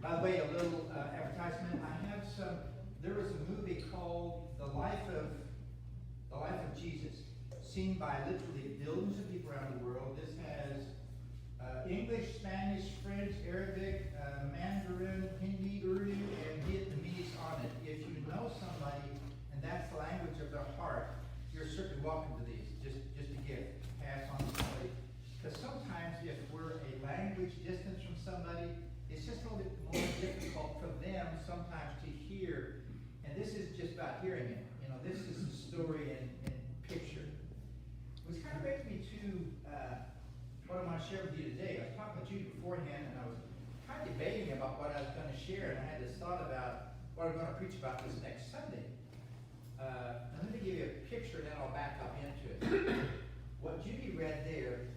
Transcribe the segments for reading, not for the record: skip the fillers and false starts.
By the way, a little advertisement. There was a movie called The Life of Jesus, seen by literally billions of people around the world. This has English, Spanish, French, Arabic, Mandarin, Hindi, Urdu, and Vietnamese on it. If you know somebody and that's the language of their heart, you're certainly welcome to these. Just a gift, pass on to somebody. Because sometimes if we're a language distance from somebody, it's just a little bit more difficult for them sometimes to hear. And this is just about hearing it. You know, this is a story in picture. Which kind of brings me to what I want to share with you today. I was talking with you beforehand, and I was kind of debating about what I was going to share, and I had this thought about what I'm going to preach about this next Sunday. Let me give you a picture, and then I'll back up into it. What Judy read there,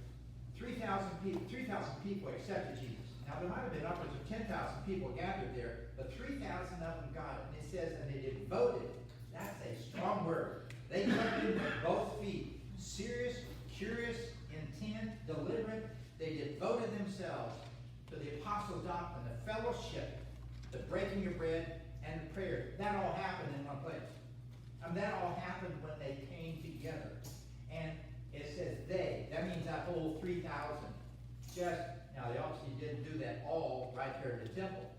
3,000 people accepted Jesus. Now, there might have been upwards of 10,000 people gathered there, but 3,000 of them got it. And it says, and they devoted. That's a strong word. They jumped in with both feet. Serious, curious, intent, deliberate. They devoted themselves to the apostles' doctrine, the fellowship, the breaking of bread, and the prayer. That all happened in one place. That all happened when they came together. And it says they. That means that whole 3,000. Now they obviously didn't do that all right there in the temple.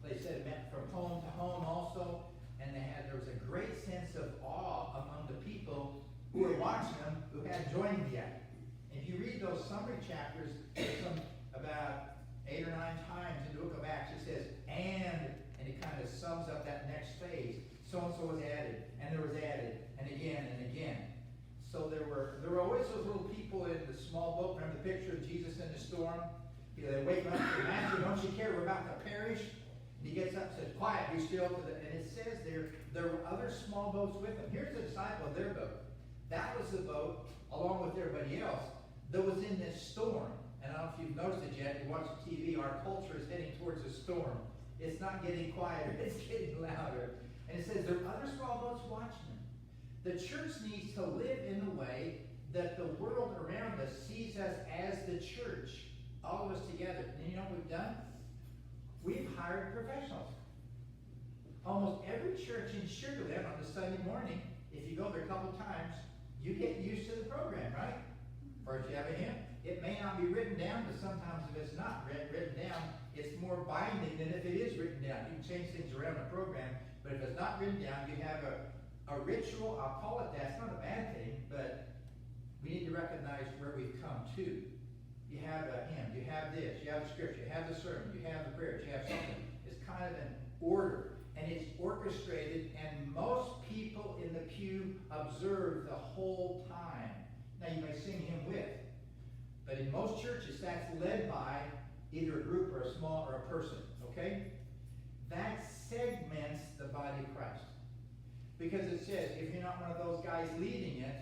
They said it meant from home to home also. And there was a great sense of awe among the people who were watching them, who had joined the act. If you read those summary chapters, there's about 8 or 9 times in the book of Acts it says, and it kind of sums up that next phase. So-and-so was added, and there was added, and again and again. So there were always those little people in the small boat. Remember the picture of Jesus in the storm? They wake up and say, Master, don't you care? We're about to perish. And he gets up and says, quiet, be still. And it says there were other small boats with him. Here's the disciple of their boat. That was the boat, along with everybody else, that was in this storm. And I don't know if you've noticed it yet. You watch the TV, our culture is heading towards a storm. It's not getting quieter, it's getting louder. And it says there are other small boats watching them. The church needs to live in the way that the world around us sees us as the church, all of us together. And you know what we've done? We've hired professionals. Almost every church in Sugar Land on the Sunday morning, if you go there a couple times, you get used to the program, right? First you have a hymn. It may not be written down, but sometimes if it's not written down, it's more binding than if it is written down. You can change things around the program, but if it's not written down, you have a ritual. I'll call it that. It's not a bad thing, but we need to recognize where we've come to. You have a hymn, you have this, you have the scripture, you have the sermon, you have the prayers, you have something. It's kind of an order, and it's orchestrated, and most people in the pew observe the whole time. Now you may sing hymn with, but in most churches that's led by either a group or a small or a person, okay? That segments the body of Christ. Because it says, if you're not one of those guys leading it,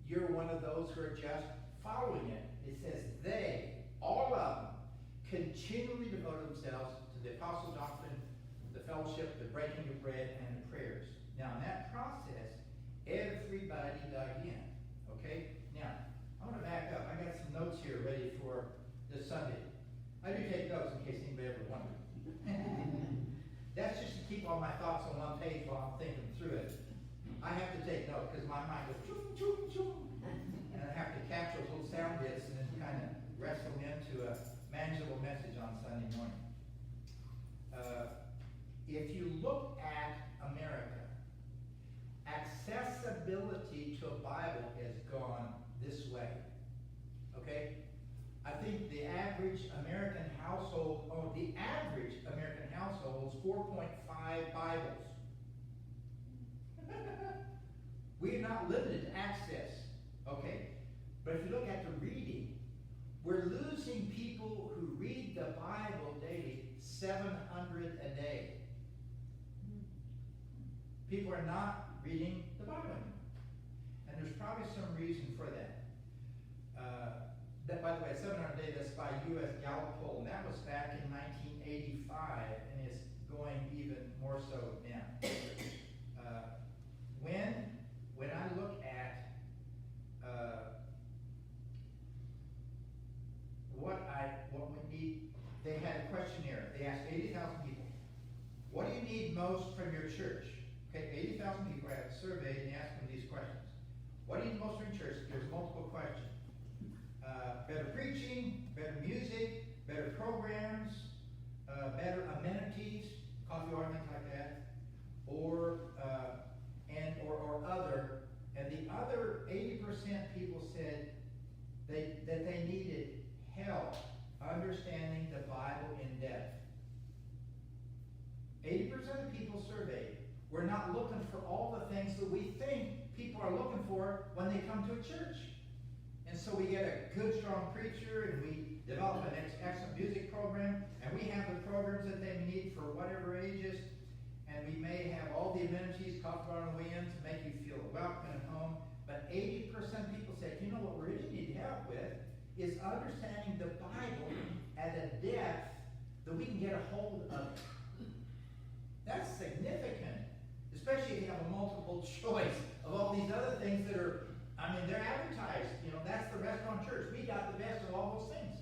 you're one of those who are just following it. It says they, all of them, continually devote themselves to the apostles' doctrine, the fellowship, the breaking of bread, and the prayers. Now, in that process, everybody dug in. Okay? Now, I'm going to back up. I got some notes here ready for this Sunday. I do take notes in case anybody ever wondered. That's just to keep all my thoughts on one page while I'm thinking through it. I have to take note because my mind goes choom, choom, choom. And I have to capture those little sound bits and then kind of wrestle them into a manageable message on Sunday morning. If you look at America, accessibility to a Bible has gone this way. Okay? I think the average American household owns 4.5 Bibles. We are not limited to access. Okay. But if you look at the reading, we're losing people who read the Bible daily, 700 a day. People are not reading the Bible anymore. And there's probably some reason for that. That, by the way, 700 a day, that's by U.S. Gallup poll, and that was back in 1985, and it's going even more so now. When I look at what we need they had a questionnaire. They asked 80,000 people, what do you need most from your church? Okay, 80,000 people had surveyed and asked them these questions. What do you need most from your church? There's multiple questions. Better preaching, better music, better programs, better amenities, coffee or things like that, or other. And the other 80% people said that they needed help understanding the Bible in depth. 80% of people surveyed were not looking for all the things that we think people are looking for when they come to a church. And so we get a good, strong preacher, and we develop an excellent music program, and we have the programs that they need for whatever ages, and we may have all the amenities, coffee bar on the way in to make you feel welcome at home. But 80% of people said, you know what we really need help with is understanding the Bible at a depth that we can get a hold of it. That's significant, especially if you have a multiple choice of all these other things that are, they're advertised. That's the restaurant church. We got the best of all those things.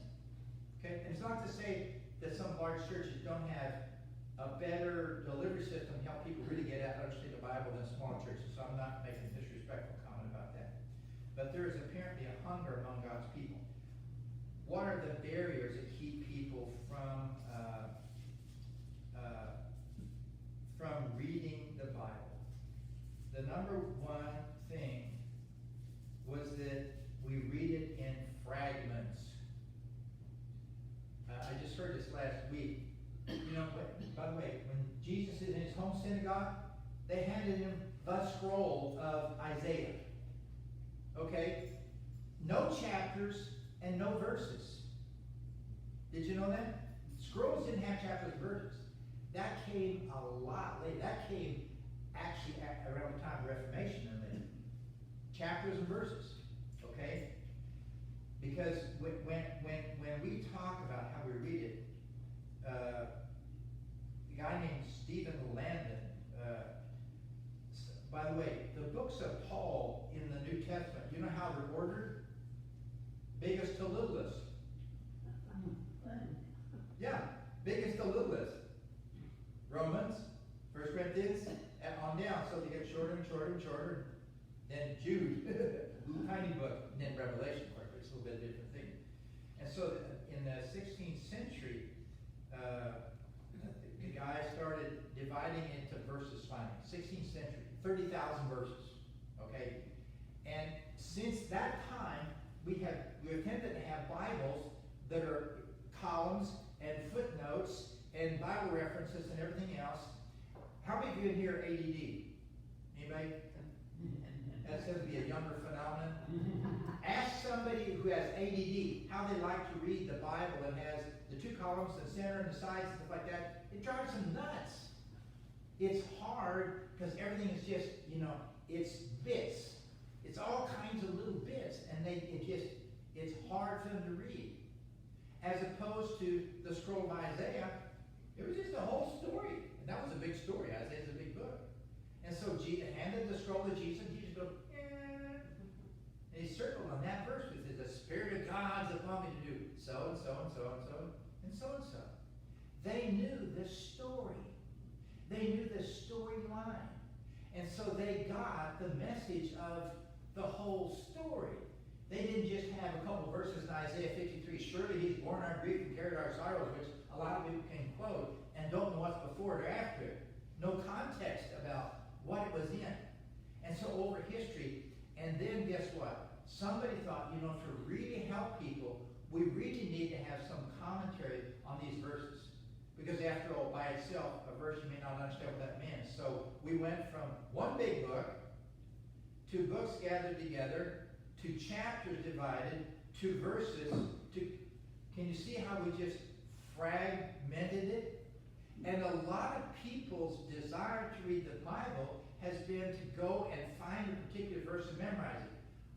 Okay? And it's not to say that some large churches don't have a better delivery system to help people really get out and understand the Bible than smaller churches. So I'm not making a disrespectful comment about that. But there is apparently a hunger among God's people. What are the barriers that keep people from reading the Bible? The number one thing was that we read it in fragments. I just heard this last week. By the way, when Jesus is in his home synagogue, they handed him the scroll of Isaiah. Okay? No chapters and no verses. Did you know that? Scrolls didn't have chapters and verses. That came a lot later. That came actually around the time of Reformation and later. Chapters and verses. Okay? Because when we talk about how we read it, a guy named Stephen Landon, by the way, the books of Paul in the New Testament, you know how they're ordered? Biggest to littlest. Yeah, biggest to littlest. Romans, 1 Corinthians, and on down, so they get shorter and shorter and shorter. Then Jude, tiny book, and then Revelation, of course, but it's a little bit different thing. And so in the 16th century, the guy started dividing into verses finally. 16th century, 30,000 verses. Okay? And since that time, we have tended to have Bibles that are columns and footnotes and Bible references and everything else. How many of you in here are ADD? Anybody? That seems to be a younger phenomenon. Ask somebody who has ADD how they like to read the Bible and has the two columns, the center and the sides and stuff like that. It drives them nuts. It's hard because everything is just, it's bits. It's all kinds of little bits, and it's hard for them to read. As opposed to the scroll of Isaiah, it was just a whole story. And that was a big story. Isaiah's a big book. And so Jesus handed the scroll to Jesus, and Jesus goes, and he circled on that verse with it, the Spirit of God's upon me to do so and so and so and so and so and so. They knew the story. They knew the storyline. And so they got the message of the whole story. They didn't just have a couple verses in Isaiah 53. Surely he's borne our grief and carried our sorrows, which a lot of people can quote and don't know what's before or after it. No context about what it was in. And so over history, and then guess what? Somebody thought, to really help people, we really need to have some commentary on these verses. Because after all, by itself, a verse you may not understand what that means. So we went from one big book to books gathered together, to chapters divided, to verses, can you see how we just fragmented it? And a lot of people's desire to read the Bible has been to go and find a particular verse and memorize it.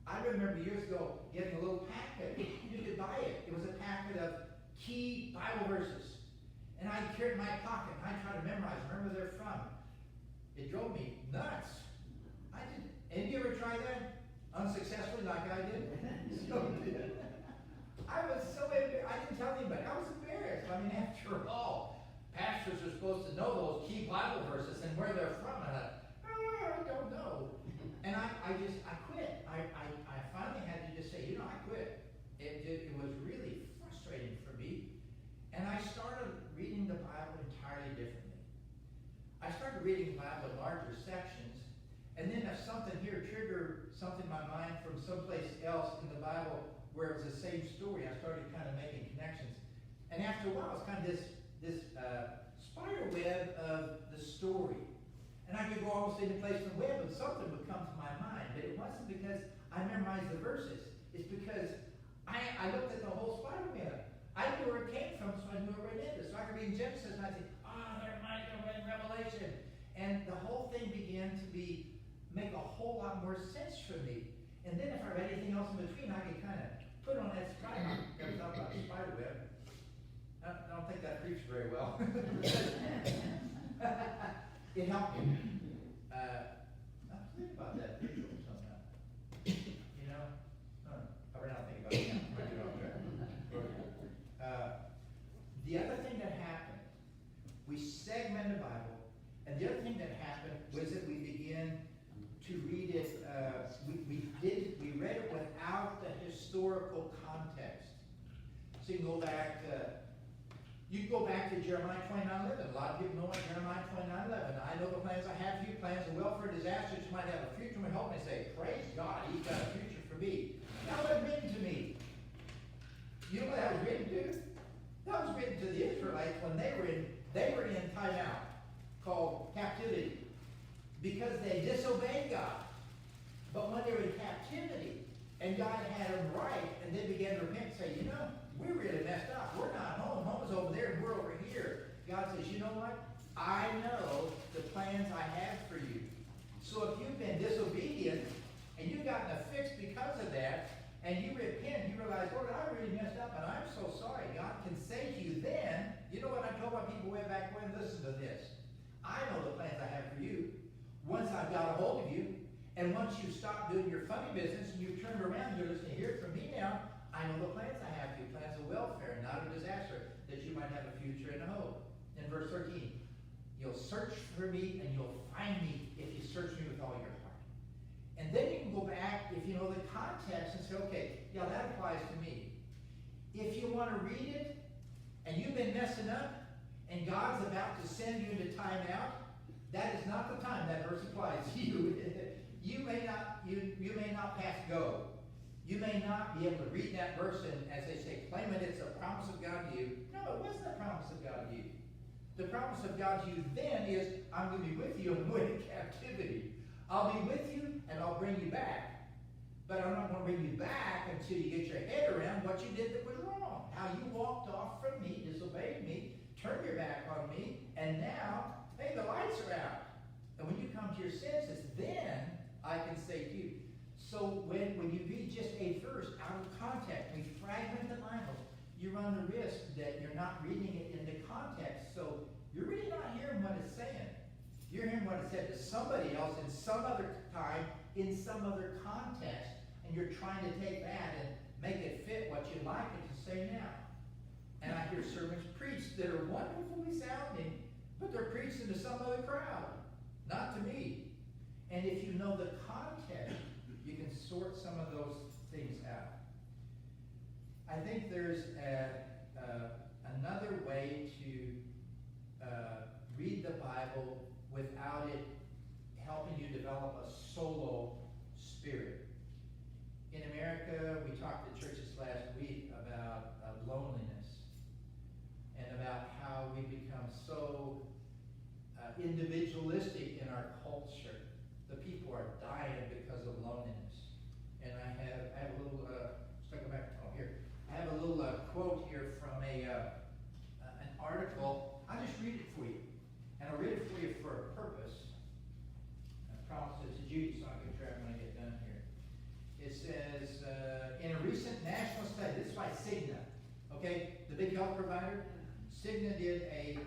I remember years ago getting a little packet. You could buy it. It was a packet of key Bible verses. And I carried it in my pocket, and I tried to memorize, remember where they're from. It drove me nuts. I didn't. Any of you ever try that? Unsuccessfully, like I did? I was so embarrassed. I didn't tell anybody. I was embarrassed. after a while, it's kind of this spider web of the story. And I could go almost any place in the web and something would come to my mind. But it wasn't because I memorized the verses. It's because I looked at the whole spider web. I knew where it came from, so I knew where it ended. So I could read Genesis and I'd say, there might go in Revelation. And the whole thing began to make a whole lot more sense for me. And then if I read anything else in between, I could kind of put on that spider. Never thought about the spider web. I don't think that preached very well. It helped me. I'm thinking about that visual sometime. You know? I better not think about it now. I get off track. The other thing that happened, we segmented the Bible, and the other thing that happened was that we began to read it. We read it without the historical context. So you can go back to Jeremiah 29:11. A lot of people know what Jeremiah 29:11. I know the plans I have for you, plans of welfare, disasters. You might have a future and help me say, praise God, He's got a future for me. That was written to me. You know what that was written to? That was written to the Israelites when they were in timeout called captivity because they disobeyed God. But when they were in captivity and God had them right and they began to repent and say, we really messed up. We're not home. Home is over there and we're over here. God says, you know what? I know the plans I have for you. So if you've been disobedient and you've gotten a fix because of that, and you repent, you realize, Lord, I really messed up and I'm so sorry. God can say to you then, you know what I told my people way back when? Listen to this. I know the plans I have for you. Once I've got a hold of you, and once you stop doing your funny business and you've turned around and you're listening to hear it from me now, I know the plans I have for you, plans of welfare, not of disaster, that you might have a future and a hope. In verse 13, you'll search for me and you'll find me if you search me with all your heart. And then you can go back, if you know the context, and say, okay, yeah, that applies to me. If you want to read it, and you've been messing up, and God's about to send you into timeout, that is not the time that verse applies to you. You may not pass go. You may not be able to read that verse and, as they say, claim it, it's a promise of God to you. No, it wasn't a promise of God to you. The promise of God to you then is, I'm going to be with you on the way to captivity. I'll be with you and I'll bring you back. But I'm not going to bring you back until you get your head around what you did that was wrong. How you walked off from me, disobeyed me, turned your back on me, and now, hey, the lights are out. And when you come to your senses, then I can say to you. So when you read just a verse out of context, we fragment the Bible, you run the risk that you're not reading it in the context. So you're really not hearing what it's saying. You're hearing what it said to somebody else in some other time, in some other context, and you're trying to take that and make it fit what you like it to say now. And I hear sermons preached that are wonderfully sounding, but they're preached to some other crowd, not to me. And if you know the context, you can sort some of those things out. I think there's another way to read the Bible without it helping you develop a solo spirit. In America, we talked to churches last week about loneliness and about how we become so individualistic in our culture. The people are dying because of loneliness. And I have a little, let's go back, here. I have a little quote here from an article. I'll just read it for you. And I'll read it for you for a purpose. I promised it to Judy so I can track when I get done here. It says, in a recent national study, this is by Cigna, okay, the big health provider. Cigna did a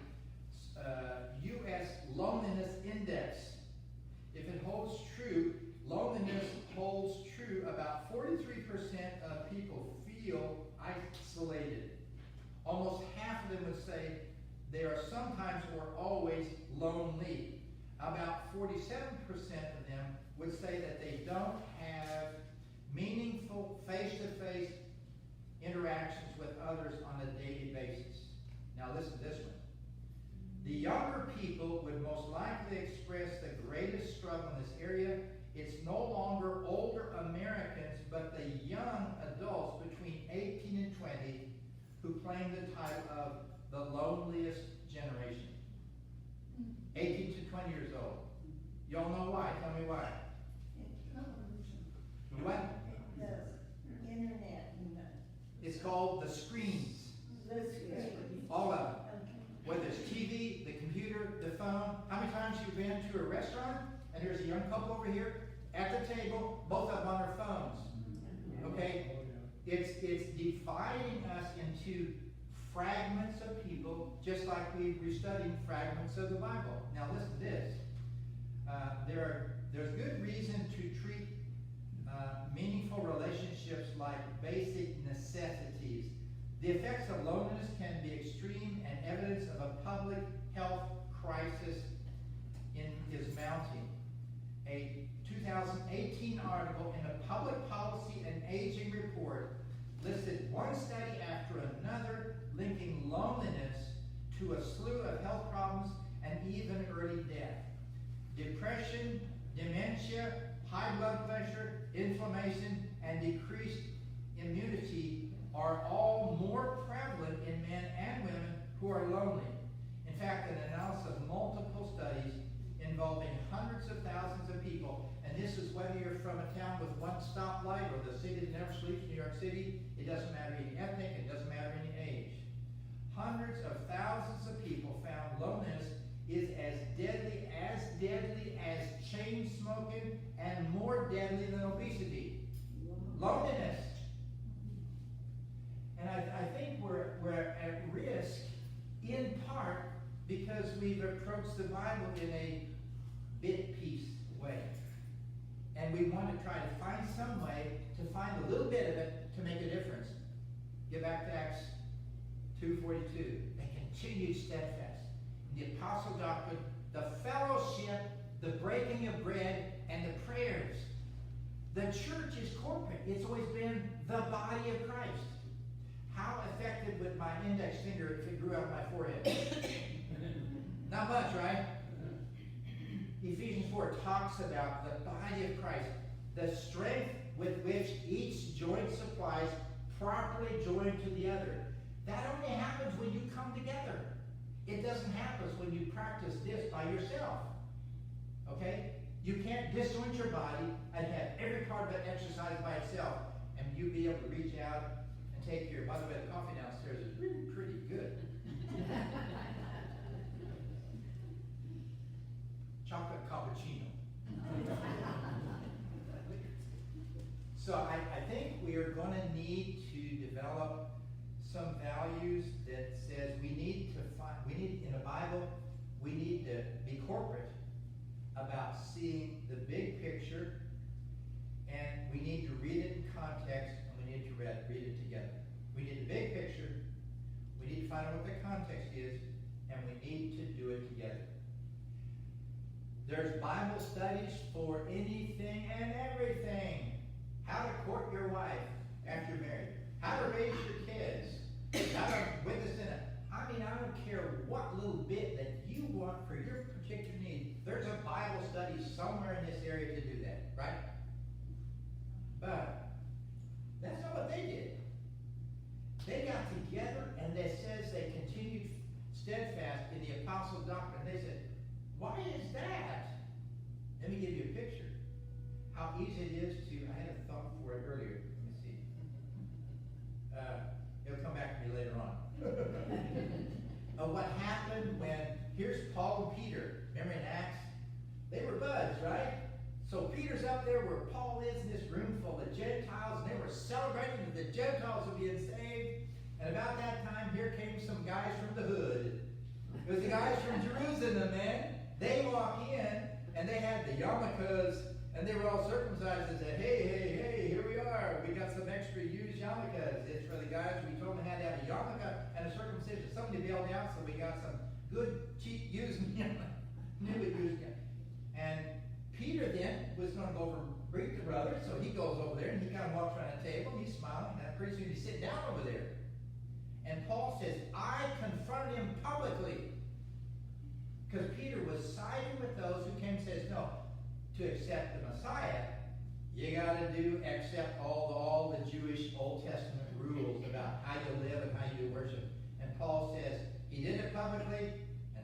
U.S. loneliness index. If it holds true, loneliness holds true. About 43% of people feel isolated. Almost half of them would say they are sometimes or always lonely. About 47% of them would say that they don't have meaningful face-to-face interactions with others on a daily basis. Now listen to this one. The younger people would most likely express the greatest struggle in this area. It's no longer older Americans, but the young adults between 18 and 20 who claim the title of the loneliest generation. 18 to 20 years old. Y'all know why? Tell me why. What? The internet. It's called the screens. All of them. Whether it's TV, the computer, the phone. How many times you've been to a restaurant and there's a young couple over here at the table, both of them on their phones. Okay? It's dividing us into fragments of people, just like we're studying fragments of the Bible. Now listen to this. There's good reason to treat meaningful relationships like basic necessities. The effects of loneliness can be extreme, and evidence of a public health crisis is mounting. A 2018 article in a Public Policy and Aging report listed one study after another linking loneliness to a slew of health problems and even early death. Depression, dementia, high blood pressure, inflammation, and decreased immunity are all more prevalent in men and women who are lonely. In fact, an analysis of multiple studies involving hundreds of thousands of people, and this is whether you're from a town with one stoplight or the city that never sleeps, New York City, it doesn't matter any ethnic, it doesn't matter any age. Hundreds of thousands of people found loneliness is as deadly as chain smoking and more deadly than obesity. Loneliness. And I think we're at risk in part because we've approached the Bible in a bit-piece way. And we want to try to find some way to find a little bit of it to make a difference. Get back to Acts 2:42. They continued steadfast in the apostle doctrine, the fellowship, the breaking of bread, and the prayers. The church is corporate. It's always been the body of Christ. How effective would my index finger if it grew out of my forehead? Not much, right? Ephesians 4 talks about the body of Christ, the strength with which each joint supplies, properly joined to the other. That only happens when you come together. It doesn't happen when you practice this by yourself. Okay? You can't disjoint your body and have every part of it exercised by itself and you be able to reach out and take your, by the way, the coffee downstairs is really pretty good. Chocolate cappuccino. So I think we are going to need to develop some values that says we need in the Bible, we need to be corporate about seeing the big picture, and we need to read it in context, and we need to read it together. We need the big picture, we need to find out what the context is, and we need to do it together. There's Bible studies for anything and everything. How to court your wife after you're married. How to raise your kids. How to witness in it. I mean, I don't care what little bit that you want for your particular need. There's a Bible study somewhere in this area to do that, right? But that's not what they did. They got together and it says they continued steadfast in the apostle doctrine. They said, why is that? Let me give you a picture. How easy it is to, I had a thought for it earlier. Let me see. It'll come back to me later on. What happened when, here's Paul and Peter. Remember in Acts? They were buds, right? So Peter's up there where Paul is in this room full of Gentiles, and they were celebrating that the Gentiles were being saved. And about that time, here came some guys from the hood. It was the guys from Jerusalem, man. They walk in, and they had the yarmulkes, and they were all circumcised and said, hey, here we are. We got some extra used yarmulkes. It's for the guys. We told them they had to have a yarmulke and a circumcision. Somebody bailed out, so we got some good, cheap, used, newly used. And Peter then was going to go over and greet the brothers, so he goes over there, and he kind of walks around the table, and he's smiling, and pretty soon he's sitting down over there. And Paul says, I confronted him publicly. Because Peter was siding with those who came and says, no, to accept the Messiah, you got to accept all the Jewish Old Testament rules about how you live and how you do worship. And Paul says,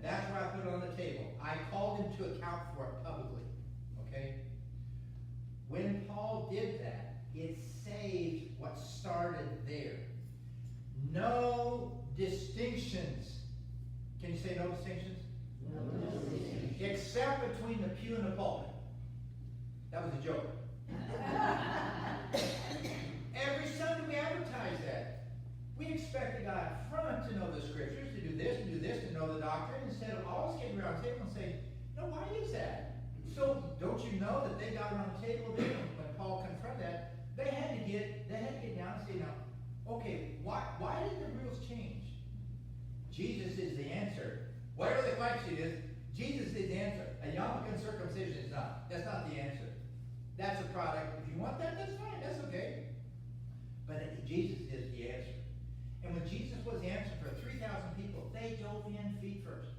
That's why I put it on the table. I called him to account for it publicly, okay? When Paul did that, it saved what started there. No distinctions. Can you say no distinctions? No distinctions. Except between the pew and the pulpit. That was a joke. Every Sunday we advertise that. We expect the guy up front to know the scriptures, to do this, to know the doctrine, instead of always getting around the table and saying, no, why is that? So don't you know that they got around the table there when Paul confronted that? They had to get down and say, now, okay, why did the rules change? Jesus is the answer. Whatever the question is, Jesus is the answer. A yarmulke and circumcision is not. That's not the answer. That's a product. If you want that, that's fine. That's okay. But Jesus is the answer. And when Jesus was the answer for 3,000 people, they dove in feet first.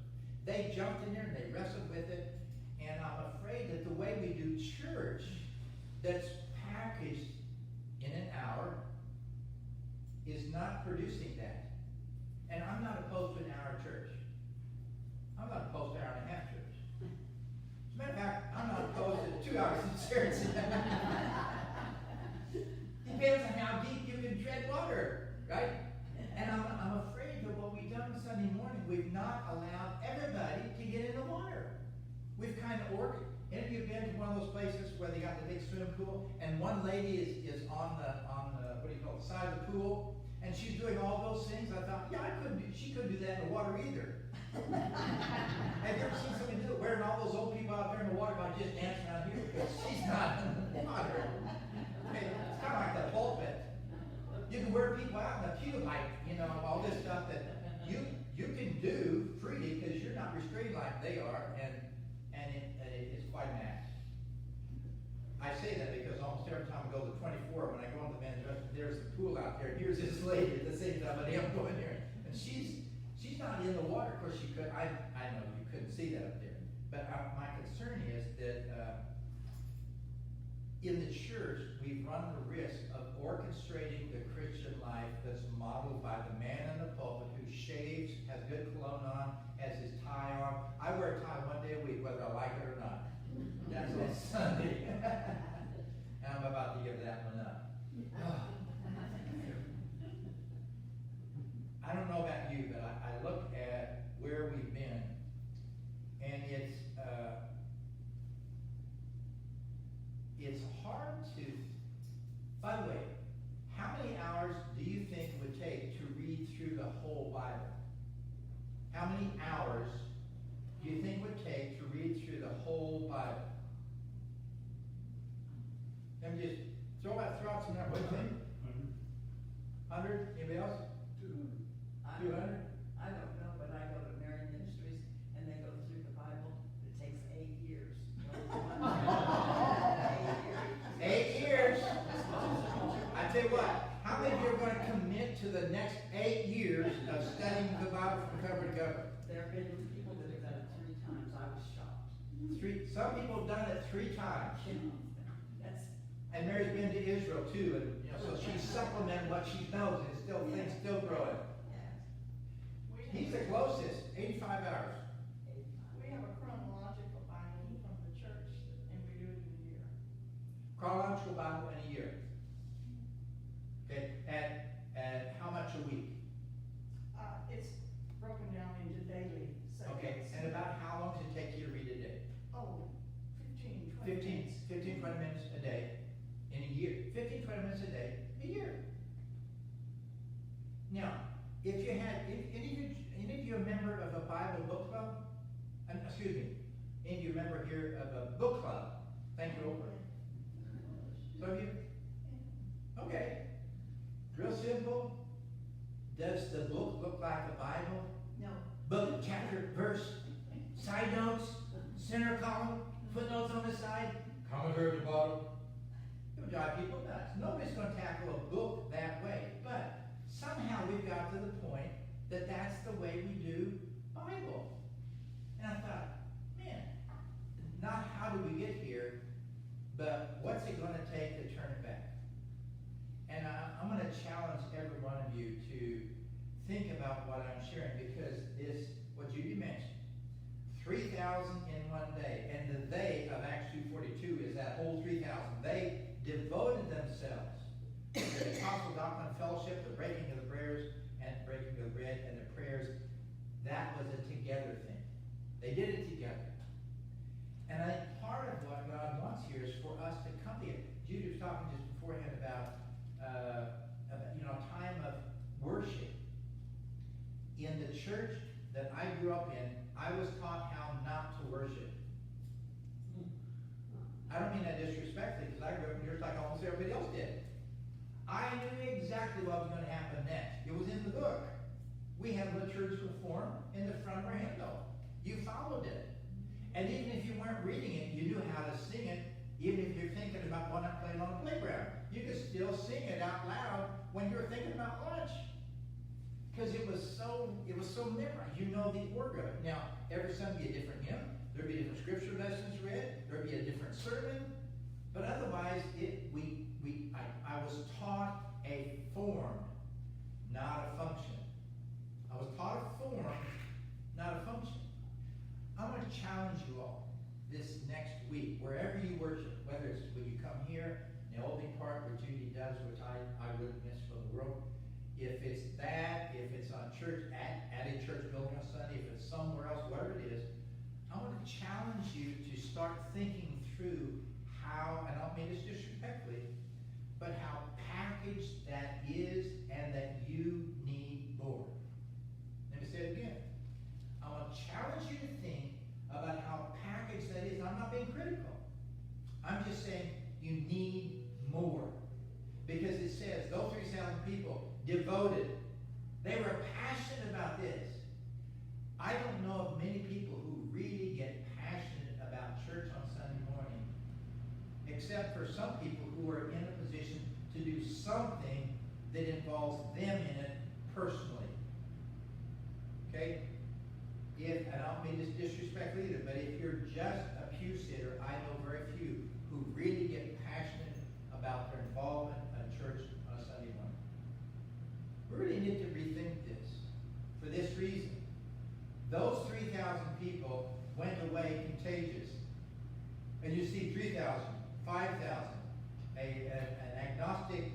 They jumped in there and they wrestled with it. And I'm afraid that the way we do church that's packaged in an hour is not producing that. And I'm not opposed to an hour church. I'm not opposed to an hour and a half church. As a matter of fact, I'm not opposed to 2 hours of church. Depends on how deep you can tread water, right? And I'm afraid that what we've done Sunday morning, we've not allowed everybody to get in the water. We've kind of ordered. Any of you been to one of those places where they got the big swimming pool, and one lady is on the what do you call it, side of the pool, and she's doing all those things? I thought, yeah, she couldn't do that in the water either. Have you ever seen somebody do it, wearing all those old people out there in the water by just dancing out here? Because she's not in the water. Okay, it's kind of like that pulpit. You can wear people out in the pew, like, all this stuff that you can do freely because you're not restrained like they are, and it's quite an act. I say that because almost every time I go to 24, when I go into the men's restroom, there's the pool out there. Here's this lady at the same time, but I'm going there, and she's not in the water. Of course, she could. I know you couldn't see that up there, but my concern is that in the church we've run the risk of orchestrating the Christian life that's modeled by the man in the pulpit who shaves, has good cologne on, has his tie on. I wear a tie one day a week, whether I like it or not. That's on Sunday. And I'm about to give that one up. I don't know about you, but I look at where we've been, and it's hard to. By the way, how many hours do you think it would take to read through the whole Bible? How many hours do you think it would take to read through the whole Bible? Let me just throw out some numbers. What do you think? 100? Anybody else? 200? I don't know, but I go to Marian Ministries and they go through the Bible. It takes 8 years. 8 years. I tell you what, how many of you are going to commit to the next 8 years of studying the Bible from cover to cover? There have been people that have done it 3 times. I was shocked. Some people have done it 3 times. And Mary's been to Israel too, and so she's supplementing what she knows, and things still growing. He's the closest, 85 hours. We have a chronological Bible from the church, and we do it in a year. Chronological Bible in a year. Okay, at how much a week? It's broken down into daily sections. Okay, and about how long does it take you to read a day? Oh, 15, 20 20 minutes a day in a year. 15, 20 minutes a day, a year. Now, if you had, any of you a member of a Bible book club? Excuse me, any of you a member here of a book club? Thank you, Oprah. So have you? Okay. Real simple. Does the book look like the Bible? No. Book, chapter, verse, side notes, center column, footnotes on the side, commentary at the bottom. It would drive people nuts. Nobody's going to tackle a book that way. But somehow we've got to the point that that's the way we do Bible. And I thought, man, not how do we get here, but what's it going to take to turn it back? And I'm going to challenge every one of you to think about what I'm sharing, because this, what Judy mentioned, 3,000 in one day. And the they of Acts 2:42 is that whole 3,000. They devoted themselves to the apostle doctrine, fellowship, the breaking of the prayers, and breaking of bread and the prayers. That was a together thing. They did it together. And I think part of what God wants here is for us to come together. Judy was talking just beforehand about a time of worship. In the church that I grew up in, I was taught how not to worship. I don't mean that disrespectfully, because I grew up in church like almost everybody else did. I knew exactly what was going to happen next. It was in the book. We had liturgical form in the front of our hymnal. You followed it. And even if you weren't reading it, you knew how to sing it. Even if you're thinking about why not playing on the playground, you could still sing it out loud when you're thinking about lunch. Because it was so memorized. You know the order of it. Now, every Sunday be a different hymn. There'd be different scripture lessons read. There'd be a different sermon. But otherwise, I was taught a form, not a function. I was taught a form, not a function. I'm going to challenge you all this next week, wherever you worship, whether it's when you come here, in the opening part where Judy does, which I wouldn't miss for the world. If it's that, if it's on church, at a church building on Sunday, if it's somewhere else, whatever it is, I want to challenge you to start thinking through how, and I don't mean this disrespectfully, but how packaged that is and that you need more. Let me say it again. I want to challenge you to think about how packaged that is. I'm not being critical. I'm just saying you need more. Because it says, those 3,000 people devoted. They were passionate about this. I don't know of many people who really get passionate about church on Sunday morning, except for some people who are in a position to do something that involves them in it personally. Okay? And I don't mean this disrespect either, but if you're just a pew sitter, I know very few who really get passionate about their involvement in church on a Sunday morning. We really need to rethink this for this reason. Those 3,000 people went away contagious. And you see 3,000, 5,000. An agnostic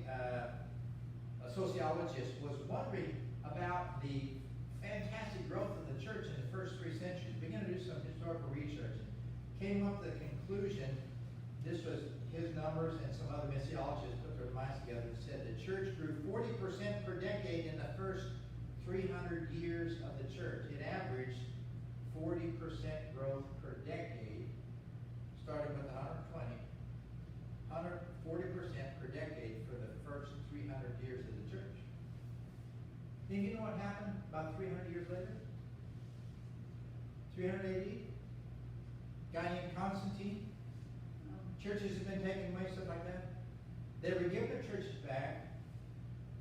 sociologist was wondering about the fantastic growth of the church in the first 3 centuries. Began to do some historical research. Came up with the conclusion, this was his numbers and some other missiologists put their minds together and said the church grew 40% per decade in the first 300 years of the church. It averaged 40% growth per decade, starting with 40% per decade for the first 300 years of the church. And you know what happened about 300 years later? 300 AD? Guy named Constantine. Churches have been taken away, stuff like that. They were given their churches back.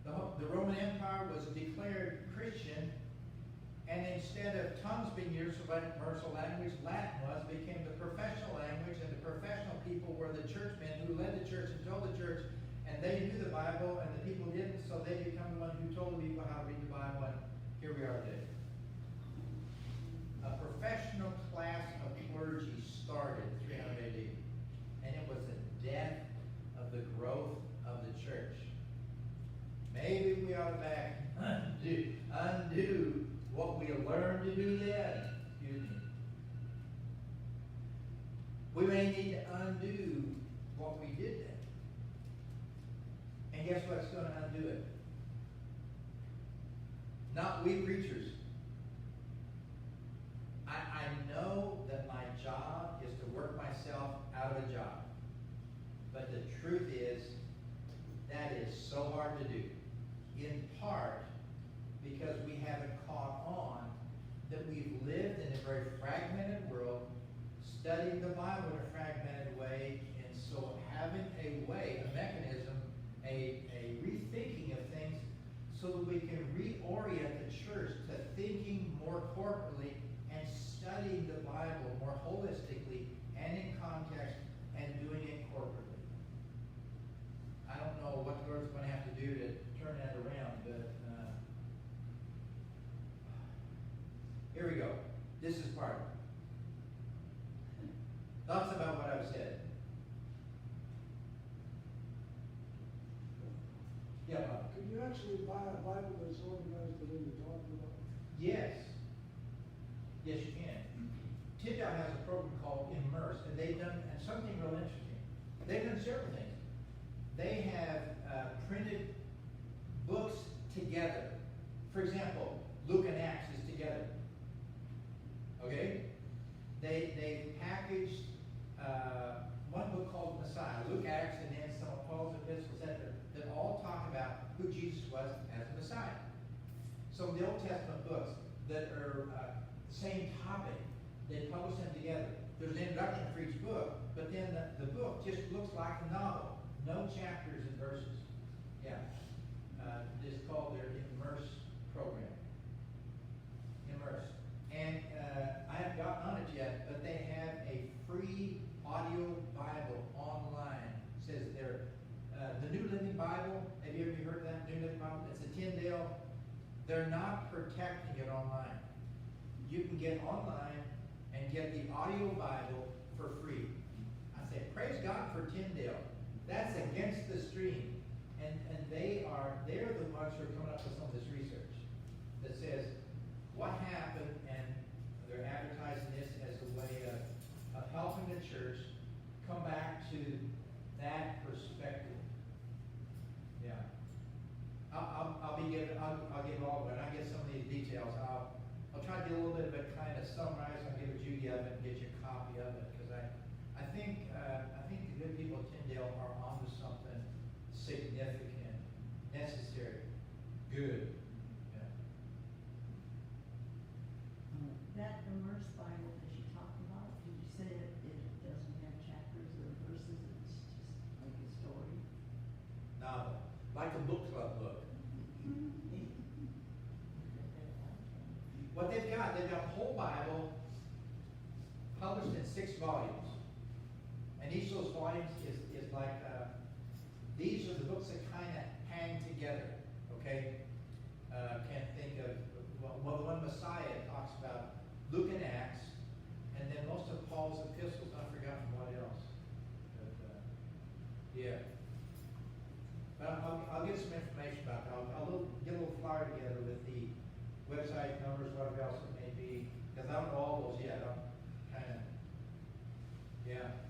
The Roman Empire was declared Christian, and instead of tongues being used as a universal language, Latin became the professional language, and the professional people were the churchmen who led the church and told the church, and they knew the Bible, and the people didn't, so they become the one who told the people how to read the Bible, and here we are today. A professional class of clergy started 300 AD, and it was the death of the growth of the church. Maybe we ought to undo what we learned to do then. Excuse me. We may need to undo what we did then. And guess what's going to undo it? Not we preachers. I know that my job is to work myself out of a job. But the truth is, that is so hard to do. In part, because we haven't caught on that we've lived in a very fragmented world, studying the Bible in a fragmented way, and so having a way, a mechanism, a rethinking of things so that we can reorient the church to thinking more corporately and studying the Bible more holistically and in context and doing it corporately. I don't know what the Lord's going to have to do to turn that around, but here we go. This is part of it. Thoughts about what I've said? Yeah, Bob? Can you actually buy a Bible that's organized the way you're talking about? Yes. Yes, you can. Tyndale has a program called Immerse, and they've done and something real interesting. They've done several things. They have printed books together. For example, Luke and Acts is together. Okay? They packaged one book called Messiah, Luke, Acts, and then some of Paul's epistles that all talk about who Jesus was as the Messiah. Some of the Old Testament books that are the same topic, they publish them together. There's an introduction for each book, but then the book just looks like a novel. No chapters and verses. Yeah. It's called their Immerse program. Immerse. And I haven't gotten on it yet, but they have a free audio Bible online. It says there, the New Living Bible. Have you ever heard of that New Living Bible? It's a Tyndale. They're not protecting it online. You can get online and get the audio Bible for free. I say, praise God for Tyndale. That's against the stream. And they're the ones who are coming up with some of this research that says what happened, and they're advertising this as a way of helping the church come back to that perspective. Yeah. I'll give all of it. When I get some of these details, I'll try to do a little bit of it, kind of summarize. I'll give Judy of it and get you a copy of it, because I think the good people at Tyndale are onto something significant, necessary, good. Yeah. That Immerse Bible that you talked about, did you say it doesn't have chapters or verses, it's just like a story? Novel, like a book club book. What they've got a whole Bible published in 6 volumes. And each of those volumes is like, these are the books that kind of hang together, okay? Can't think of, well, the one Messiah talks about Luke and Acts, and then most of Paul's epistles. I've forgotten what else. But, yeah. But I'll get some information about that. I'll get a little flyer together with the website numbers, whatever else it may be, because I don't know all those yet. I'm kind of, yeah.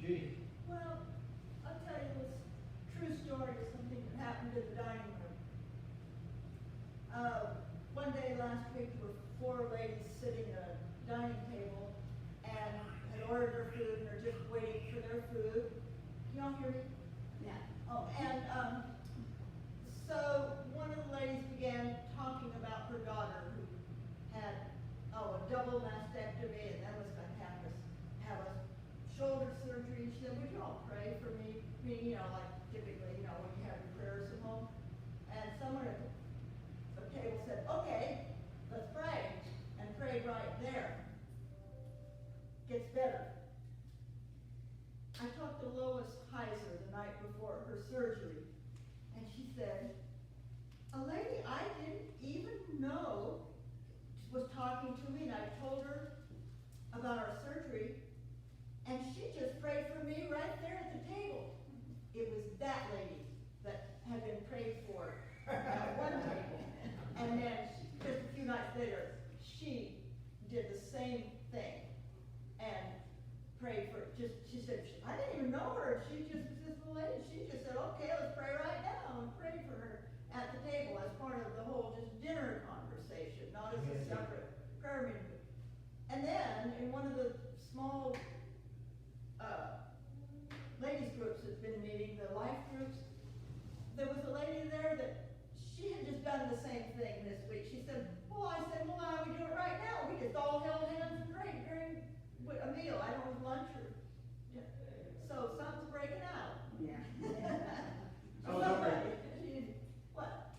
Judy? Well, I'll tell you this true story of something that happened in the dining room. One day last week, there were 4 ladies sitting at a dining table and had ordered their food and are just waiting for their food. Can y'all hear me? Yeah. Oh, and so one of the ladies began talking about her daughter who had a double mastectomy, and that was going to have a shoulder surgery. She said, "Would you all pray for me?" You know, like typically, you know, when you have your prayers at home. And someone at the table said, "Okay, let's pray," and prayed right there. Gets better. I talked to Lois Heiser the night before her surgery, and she said, a lady I didn't even know was talking to me, and I told her about our surgery, and she just prayed for me right there at the table. It was that lady that had been prayed for at one table. And then just a few nights later, she did the same thing and prayed for, she said, I didn't even know her. She just was this little lady. She just said, okay, let's pray right now, and prayed for her at the table as part of the whole just dinner conversation, not as a separate prayer meeting. And then in one of the small ladies groups that's been meeting, the life groups, there was a lady there that she had just done the same thing this week. She said, I said, why don't we do it right now? We just all held hands and prayed during a meal. I don't know, it was lunch or, so something's breaking out. Yeah. What?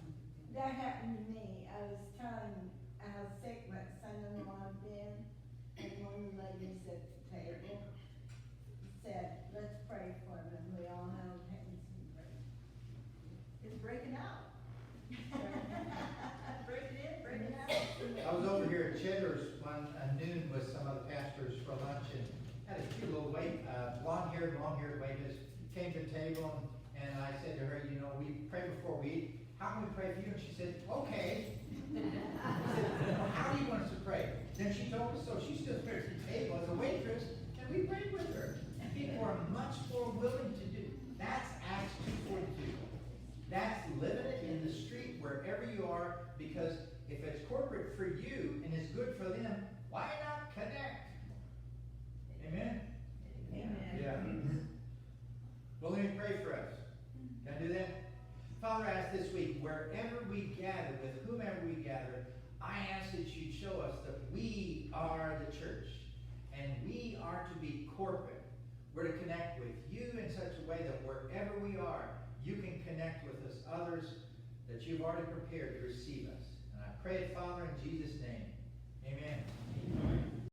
That happened to me. I was sick, my son-in-law had been, and one of the ladies at the table said, let's pray for them. We all held hands and prayed. It's breaking out. Break it in, break it out. I was over here at Cheddar's one noon with some of the pastors for lunch, and had a cute little blonde-haired waitress, came to the table, and I said to her, you know, we pray before we eat. How can we pray for you? And she said, okay. I said, well, how do you want us to pray? Then she told us, so she stood there at the table as a waitress, and we prayed with her. And people are much more willing to do. That's Acts 2:42. That's living it in the street wherever you are, because if it's corporate for you and it's good for them, why not connect? Amen? Amen. Yeah. Well, let me pray for us. Can I do that? Father, I ask this week, wherever we gather, with whomever we gather, I ask that you show us that we are the church, and we are to be corporate. We're to connect with you in such a way that wherever we are, you can connect with us, others that you've already prepared to receive us. And I pray it, Father, in Jesus' name. Amen.